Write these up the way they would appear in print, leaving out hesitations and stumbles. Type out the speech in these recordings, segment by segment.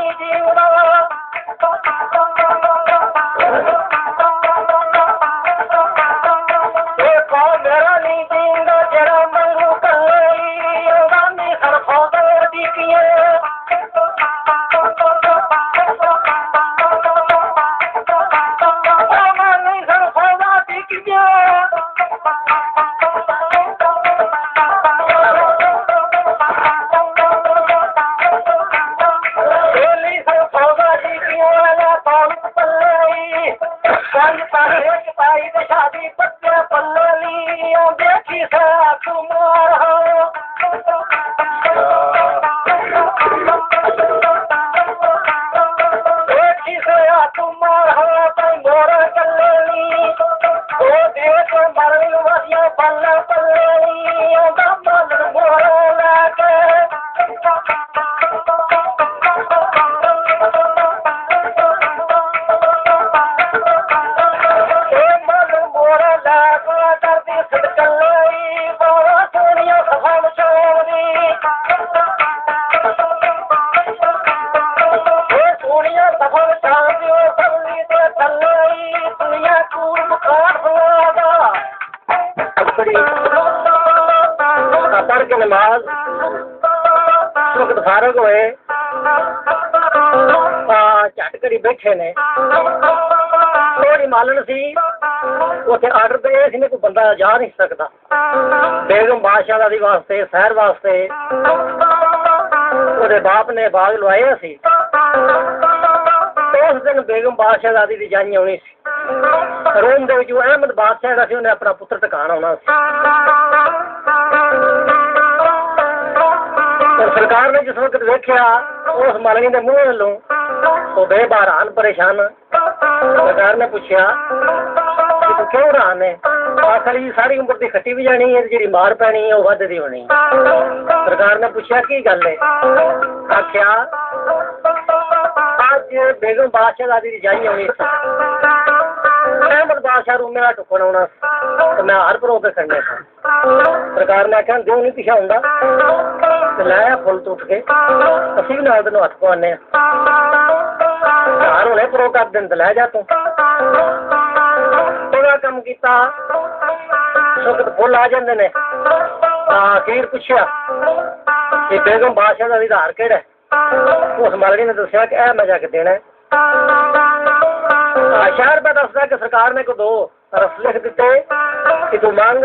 ਨਹੀਂ ਜੀਵਦਾ ਇਹ ਕੌਣ ਮੇਰਾ ਨਹੀਂ ਜੀਂਦਾ ਜਿਹੜਾ ਮੈਨੂੰ ਕੱਲੇ ਉਹਦਾ ਨਹੀਂ ਸਰਫੋਦਰ ਦੀ ਕੀਏ शादी पत्ते पल्ली देखी से तुम्हारा देखी से तुम्हारा मोर कल्ली ओ देख मरल वसिया पल्ले पल्ली दमन मोर लाके पढ़ के नमाज वक्त फारग होए झट करी बैठे ने थोड़ी मालन सी उसे आर्डर पे इसने कोई बंदा जा नहीं सकता बेगम बादशाह दी वास्ते शहर वास्ते उहदे बाप ने बाग लवाए सी उस दिन बेगम बादशाह दी जानी आनी सी रोम दे विच अहमद बादशाह सी उन्हें अपना पुत्र टकाना आना सी सरकार ने जिस वक्त देखा उस मालनी के मुंह वालों वो बेबहारान परेशान सरकार ने पूछा कि तू क्यों हैरान है आखिर जी सारी उम्र की खट्टी भी जानी है जी मार पैनी है वह वधदी होनी सरकार ने पूछा की गल है आख्या अज बेगम बादशाह दी जाई आनी अहमद बादशाह रूमे का टुकन आना तो मैं हर परो के करने था सरकार ने आख्या जो नहीं पिछा होंगे लाया फुल टुट के असी भी नाल तेन हथ पवाने घर होने परो कर दिन लै जा तू कम किया सुखत फुल आ जाते ने अखीर पूछा कि बेगम बादशाह का आधार केड़ा उस मालनी ने दसिया कि यह मैं जाके देना शहर पे दसदा कि सरकार ने को दो रस लिख दिते कि तू मांग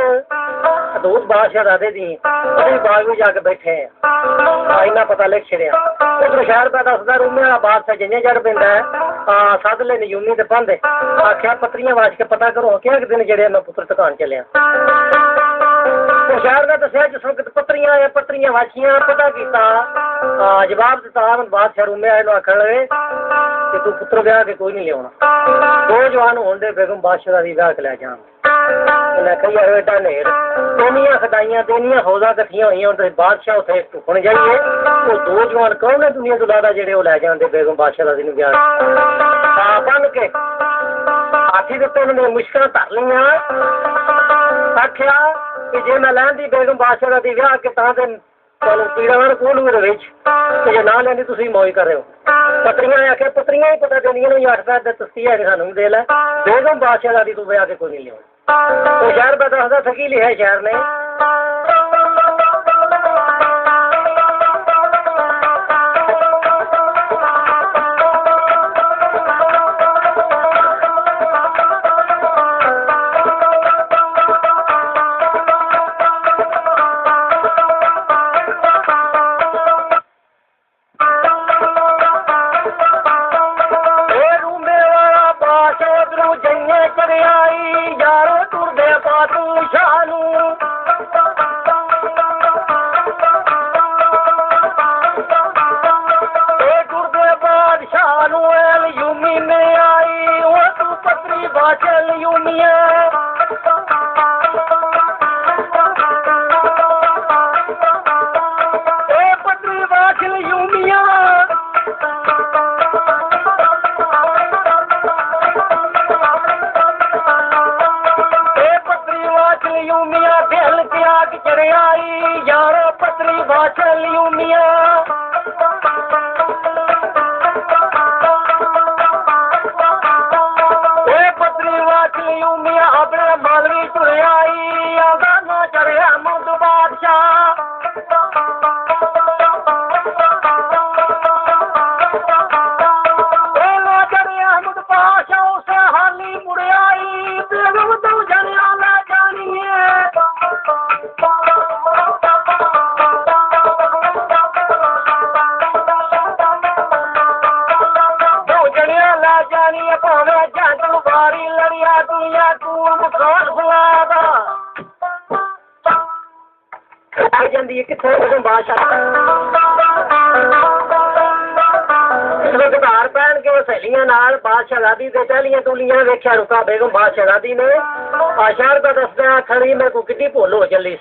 दूध बादशाह दे दी अभी बाग भी जाके बैठे हैं इन्ना पता लिख छड़िया उधर शहर पे दसदा रूमे वाला बादशाह जिन्हें जड़ पैंदा है सद ले नजूमी ते पांदे आख्या पत्रियां वाच के पता करो क्या दिन जेड़े मैं पुत्र टकान चलिया शहर का दसिया जिस वक्त पत्रियां वाचियां पता किया जवाब दिता बादशाह रूमे वाले आखन लगे कि तू पुत्र ब्याह के कोई नहीं लिया दो जवान होने बेगम बादशाह की ब्याह के लै जान एडा नेर दोनिया खदाइया दोनिया फौजा कट्ठिया हुई बादशाह उसे टुकन जाइए वो दो जवान कौन है दुनिया तो लादा जेडे लै जाते बेगम बादशाह का ब्याह बन के हाथी के उन्होंने मुश्किल धर लिया आख्या कि जे मैं लैंदी बेगम बादशाह का ब्याह के पीड़ा कोल जो ना लेंदी तुम मौज कर रहे हो पत्रियां आख्या पत्रियां ही पता देनिया 8 पैसे तस्ती है सानू दे लै बेगम बादशाह का तू ब्याह के कोई नहीं लिया तो शहर पे दसदा थकी लिया शहर ने या तू मकान फलादा आ जाती है कितने बेगम बादशाह घर पहन के वो सहेलियां नाल बादशाहजादी ते टहलियां टुलियां वेख्या रुका बेगम बादशाहजादी ने शहर का दसदा खड़ी मेरे को कितनी भुल हो चली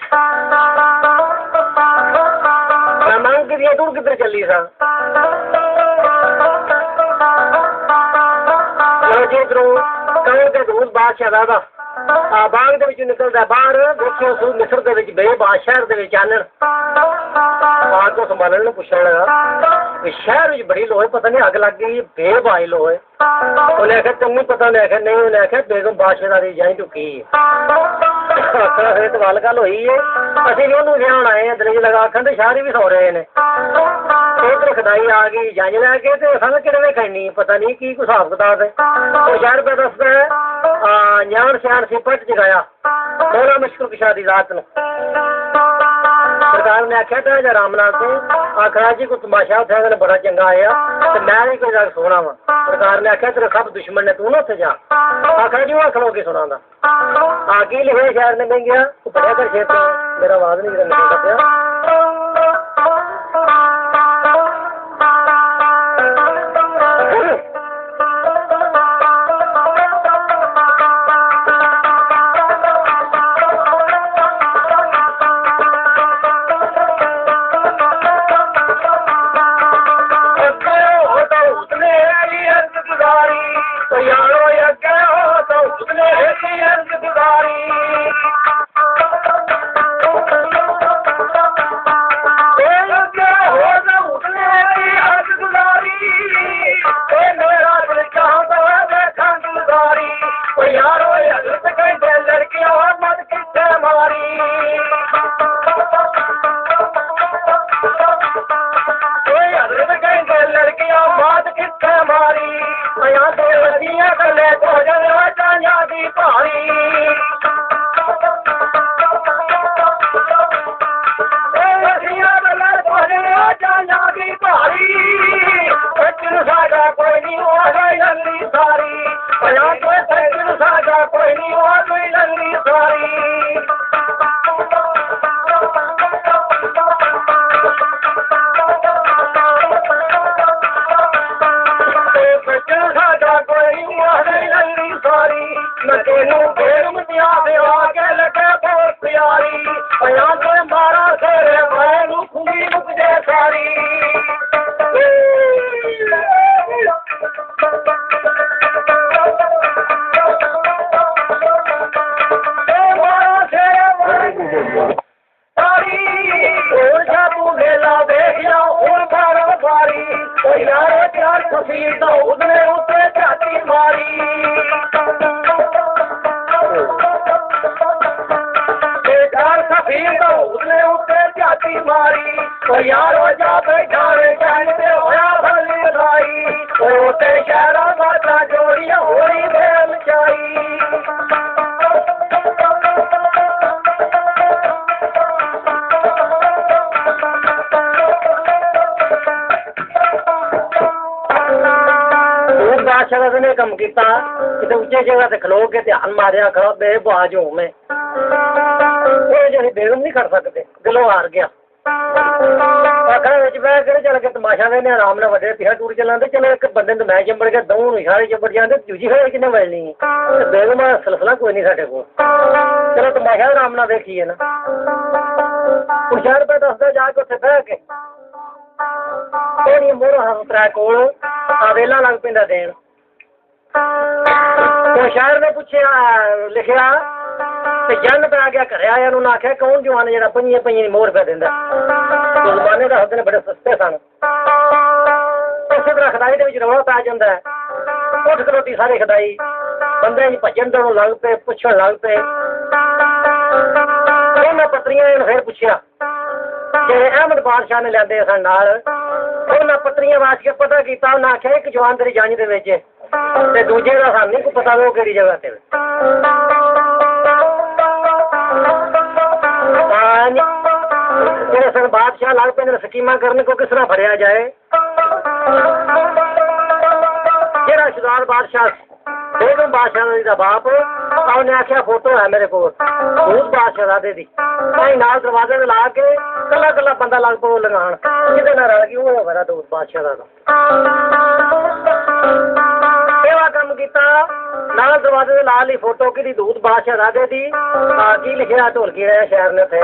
मैं मंग कि तू किधर चली सा जिधरों कहीं के दूर बादशाहजादा बाग दे विचों निकलदा बाहर देखियो सू मिस्र दे विच बे बादशाह दे विच आनन बाहर को संभालने ने पूछने लगा शहर विच बड़ी लोहे पता नहीं अग लग गई बेबाई लोहे उन्हें आख्या तैनूं पता उन्हें आख्या नहीं उन्हें आख्या बेगम बादशाहजादी जाई चुकी है तो गल गल होई है असीं भी ओनूं विआहण आए हैं दलील लगा आखन ते शाहरी भी सौ रहे ने उधर खदाई आ गई जंज लैके ते असां किहड़े खैनी पता नहीं की कोई हिसाब किताब है तो शहर पे दसदा है न्याण श्याण सी पट जगाया मौला मुश्किल कुशा दी रात नूं सरकार ने आख्या था आराम नाल तू आखना जी कोई तमाशा उत्थे बड़ा चंगा आया तो मैं भी कोई गल सुना वा सरकार ने आख्या तेरे सब दुश्मन ने तू ना उत्थे जा आखना जी वहां खलो के सुना आगे लिखे शहर ने मैं गया तू पढ़िया कर शेर मेरा आवाज नहीं निकलता पिया ने कम किया किसी उच्चे जगह से खलो के ध्यान मारिया खड़ा बेबाज हूं मैं बेगम नहीं कर सकते दिलों हार गया बह के चल के तमाशा देने आराम ना वे पिछा टूर चलाते चलो एक बंदे तो मैं चिंबड़ गया दो सारे चिंबड़ जाते दूजी खड़े किन्ने बजनी है बेगम सिलसिला कोई नहीं साढ़े को चलो तमाशा आराम ना देखिए ना कुछ शहर पे दसदा जाके उत्थे बह के मोर त्रै कोल वेला लग पैंदा देन तो शायर ने पूछा लिखिया जन पै गया घर आया उन्होंने आख्या कौन जवान है जो पंजे पंजे मोहर पे देंदा जमाने दसदे ने बड़े सस्ते सन उस तरह खदाई के रौला पै जाता है उठ खलोती सारी खदाई बंदे भजन दौड़न लग पे पुछन लग पे उन्होंने पत्रियां ने फिर पूछा जे अहमद बादशाह ने लिया सन नाल उन्होंने पत्रियां वाच के पता किया उन्हें आख्या एक जवान तेरी जंज दे विच ते दूजे का सानू नहीं पता वो किहड़ी जगह ते जेड़े सन बादशाह लग पे स्कीमां करने को किस तरह फड़िया जाए जेड़ा शुदार बादशाह बेगम बादशाह दा बाप ਉਹਨੇ ਆਖਿਆ ਫੋਟੋ ਹੈ ਮੇਰੇ ਕੋਲ ਦੂਧ ਬਾਦਸ਼ਾਹਜ਼ਾਦੇ ਦੀ ਅਸੀਂ ਨਾਲ ਦਰਵਾਜ਼ੇ ਤੇ ਲਾ ਕੇ ਕੱਲਾ ਕੱਲਾ ਬੰਦਾ ਲੱਗ ਪਓ ਲਗਾਉਣ ਜਿਹਦੇ ਨਾਲ ਰਲ ਗਈ ਉਹ ਮੇਰਾ ਦੂਧ ਬਾਦਸ਼ਾਹ ਦਾ ਸੇਵਾ ਕੰਮ ਕੀਤਾ ਨਾਲ ਦਰਵਾਜ਼ੇ ਤੇ ਲਾ ਲਈ ਫੋਟੋ ਕਿਹਦੀ ਦੂਧ ਬਾਦਸ਼ਾਹਜ਼ਾਦੇ ਦੀ ਕੀ ਲਿਖਿਆ ਢੋਲਕੀ ਰਿਹਾ ਸ਼ਹਿਰ ਨੇ ਉੱਥੇ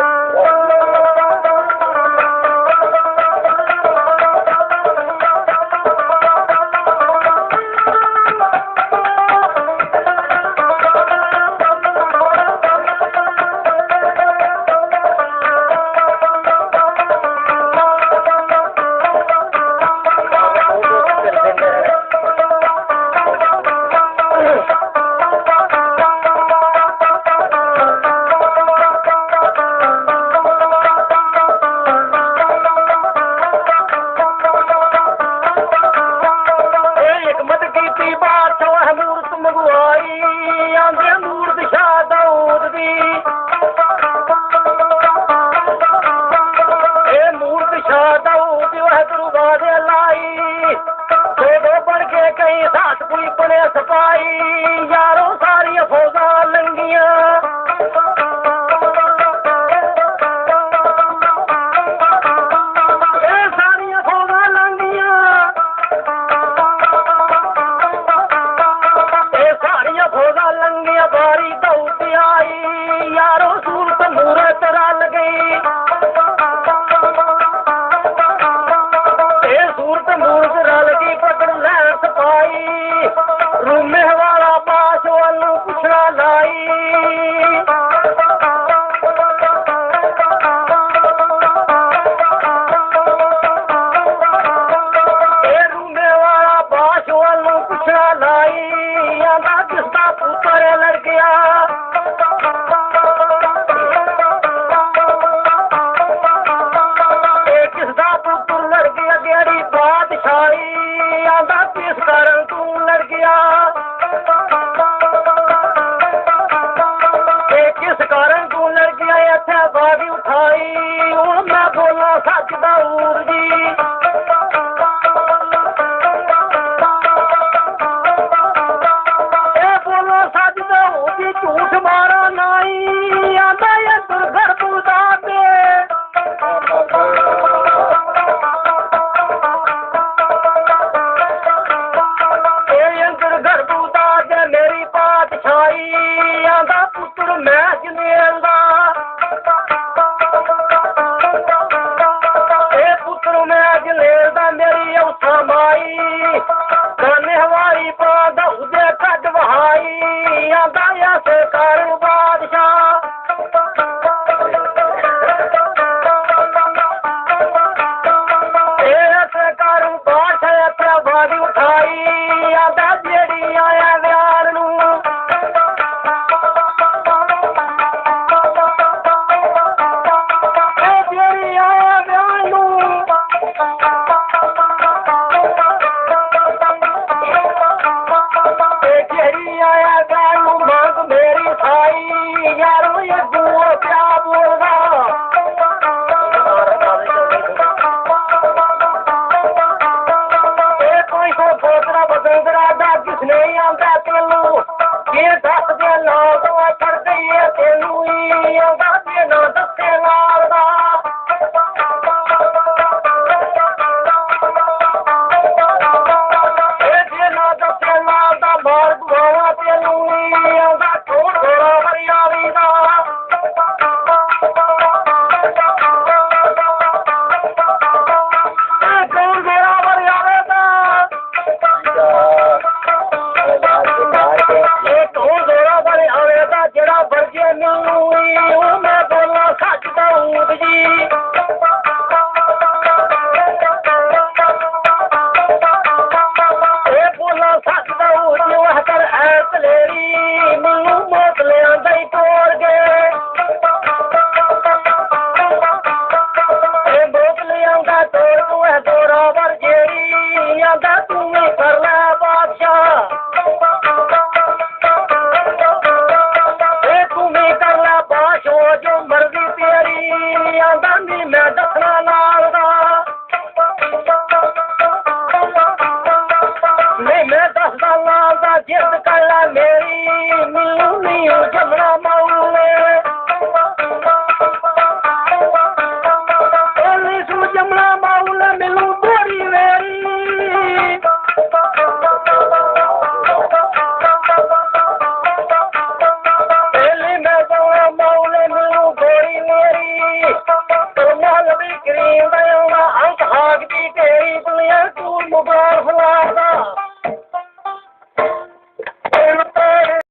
ਦੁਨੀਆ ਤੂੰ ਮੁਬਾਰਕ ਲਾਦਾ